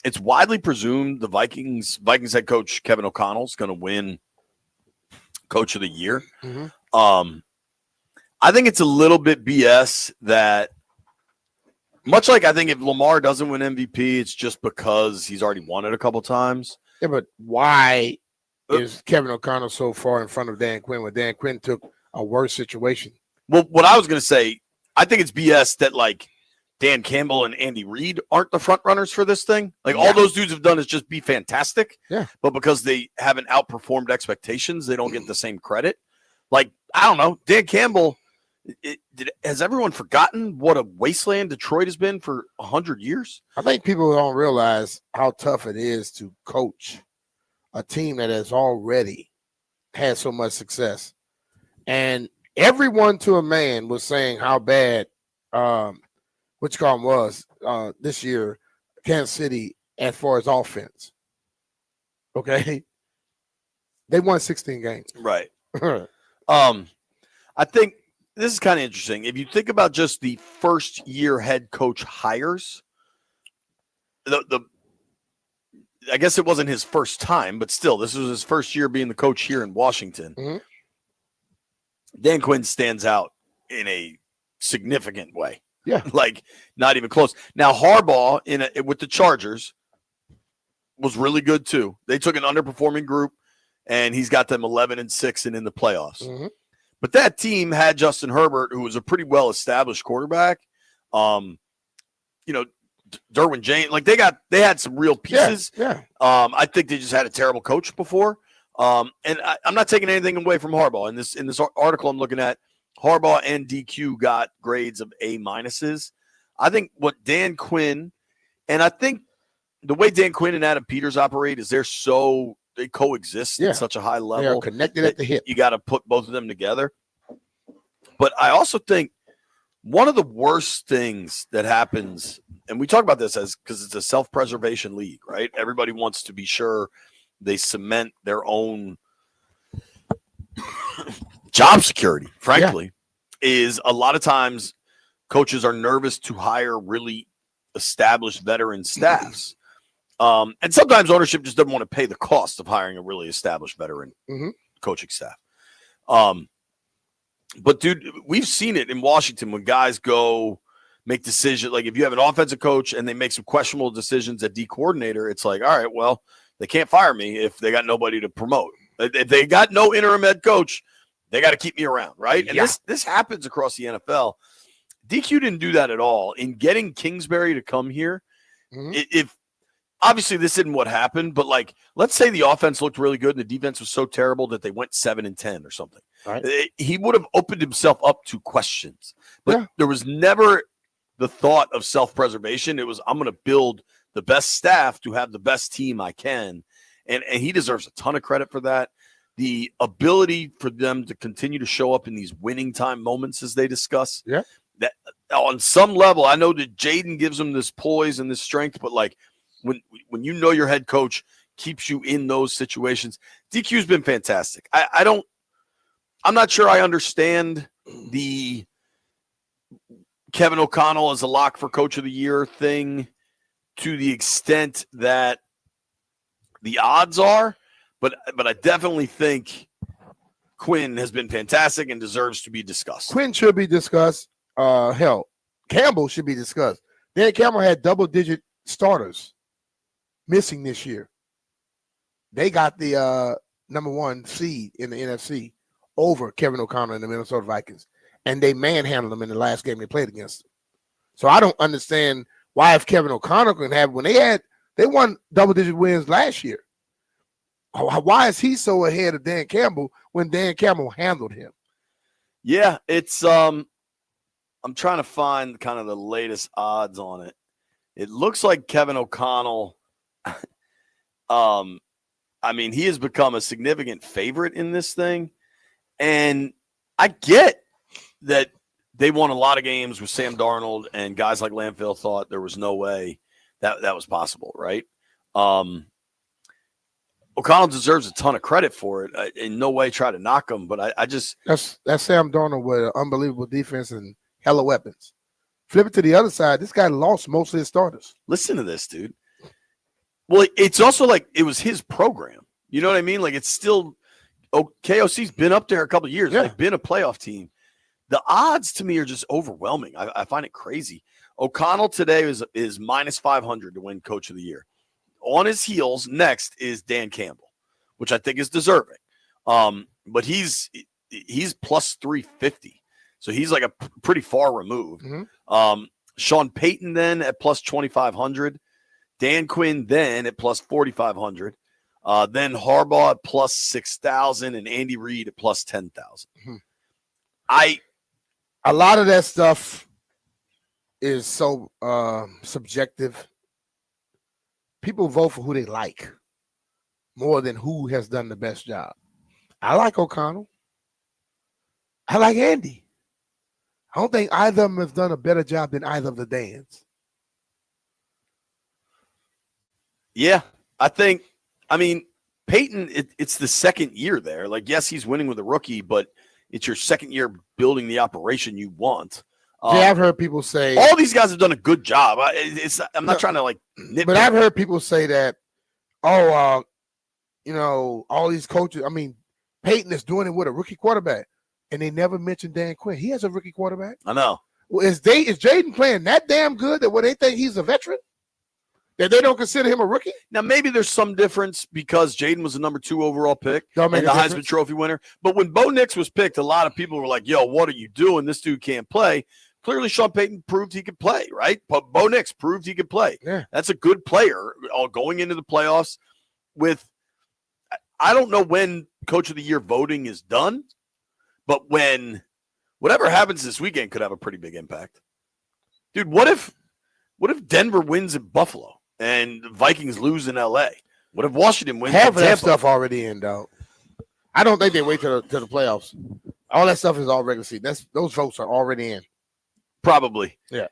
it's widely presumed the Vikings head coach Kevin O'Connell is going to win Coach of the Year. I think it's a little bit BS that, much like I think if Lamar doesn't win MVP, it's just because he's already won it a couple times. Yeah, but why is Kevin O'Connell so far in front of Dan Quinn when Dan Quinn took a worse situation? Well, what I was going to say, I think it's BS that like Dan Campbell and Andy Reid aren't the front runners for this thing. Like all those dudes have done is just be fantastic. Yeah. But because they haven't outperformed expectations, they don't get the same credit. Like, I don't know, Dan Campbell, has everyone forgotten what a wasteland Detroit has been for 100 years? I think people don't realize how tough it is to coach a team that has already had so much success. And everyone to a man was saying how bad was this year, Kansas City, as far as offense. Okay. They won 16 games. Right. I think this is kind of interesting. If you think about just the first year head coach hires, I guess it wasn't his first time, but still, this was his first year being the coach here in Washington. Mm-hmm. Dan Quinn stands out in a significant way. Yeah. Like, not even close. Now, Harbaugh with the Chargers was really good, too. They took an underperforming group, and he's got them 11-6 and in the playoffs. Mm-hmm. But that team had Justin Herbert, who was a pretty well-established quarterback. Derwin James, like they had some real pieces. Yeah. I think they just had a terrible coach before. And I'm not taking anything away from Harbaugh. In this article I'm looking at, Harbaugh and DQ got grades of A-. I think what Dan Quinn, and I think the way Dan Quinn and Adam Peters operate is they coexist at such a high level. They are connected at the hip. You got to put both of them together. But I also think one of the worst things that happens, and we talk about this because it's a self-preservation league, right? Everybody wants to be sure they cement their own job security, frankly, is a lot of times coaches are nervous to hire really established veteran staffs. And sometimes ownership just doesn't want to pay the cost of hiring a really established veteran coaching staff. But, dude, we've seen it in Washington when guys go make decisions. Like, if you have an offensive coach and they make some questionable decisions at D coordinator, it's like, all right, well, they can't fire me if they got nobody to promote. If they got no interim head coach, they got to keep me around, right? And this happens across the NFL. DQ didn't do that at all. In getting Kingsbury to come here, if obviously this isn't what happened, but like, let's say the offense looked really good and the defense was so terrible that they went 7-10 or something. Right. He would have opened himself up to questions, but there was never the thought of self-preservation. It was, I'm going to build the best staff to have the best team I can. And he deserves a ton of credit for that. The ability for them to continue to show up in these winning time moments as they discuss. Yeah. That on some level, I know that Jaden gives them this poise and this strength, but like when you know your head coach keeps you in those situations, DQ's been fantastic. I'm not sure I understand the Kevin O'Connell as a lock for Coach of the Year thing to the extent that the odds are, but I definitely think Quinn has been fantastic and deserves to be discussed. Quinn should be discussed. Hell, Campbell should be discussed. Dan Campbell had double-digit starters missing this year. They got the number one seed in the NFC over Kevin O'Connell and the Minnesota Vikings, and they manhandled them in the last game they played against them. So I don't understand why, if Kevin O'Connell can have, when they won double-digit wins last year, why is he so ahead of Dan Campbell when Dan Campbell handled him? Yeah, it's I'm trying to find kind of the latest odds on it. It looks like Kevin O'Connell, he has become a significant favorite in this thing. And I get that they won a lot of games with Sam Darnold, and guys like Landfill thought there was no way that was possible, right? O'Connell deserves a ton of credit for it. In no way try to knock him, but I just – That's Sam Darnold with an unbelievable defense and hella weapons. Flip it to the other side. This guy lost most of his starters. Listen to this, dude. Well, it's also like it was his program. You know what I mean? Like it's still KOC's been up there a couple of years. Yeah. They've been a playoff team. The odds to me are just overwhelming. I find it crazy. O'Connell today is minus 500 to win Coach of the Year. On his heels, next is Dan Campbell, which I think is deserving. But he's plus 350, so he's like a pretty far removed. Mm-hmm. Sean Payton then at plus 2,500. Dan Quinn then at plus 4,500. Then Harbaugh at plus 6,000 and Andy Reid at plus 10,000. Mm-hmm. A lot of that stuff is so subjective. People vote for who they like more than who has done the best job. I like O'Connell. I like Andy. I don't think either of them have done a better job than either of the Dans. Yeah, I mean, Peyton, it's the second year there. Like, yes, he's winning with a rookie, but it's your second year building the operation you want. Yeah, I've heard people say all these guys have done a good job. I'm not trying to like nitpick. But I've heard people say that, all these coaches, I mean, Peyton is doing it with a rookie quarterback, and they never mentioned Dan Quinn. He has a rookie quarterback. I know. Well, is Jaden playing that damn good that they think he's a veteran? That they don't consider him a rookie? Now, maybe there's some difference because Jaden was the number 2 overall pick and the Heisman Trophy winner. But when Bo Nix was picked, a lot of people were like, yo, what are you doing? This dude can't play. Clearly, Sean Payton proved he could play, right? But Bo Nix proved he could play. Yeah. That's a good player going into the playoffs with – I don't know when Coach of the Year voting is done, but when whatever happens this weekend could have a pretty big impact. Dude, what if Denver wins at Buffalo and the Vikings lose in L.A.? What if Washington wins Half of that Tampa? stuff already in, though. I don't think they wait till the playoffs. All that stuff is all regular season. Those votes are already in. Probably. Yeah.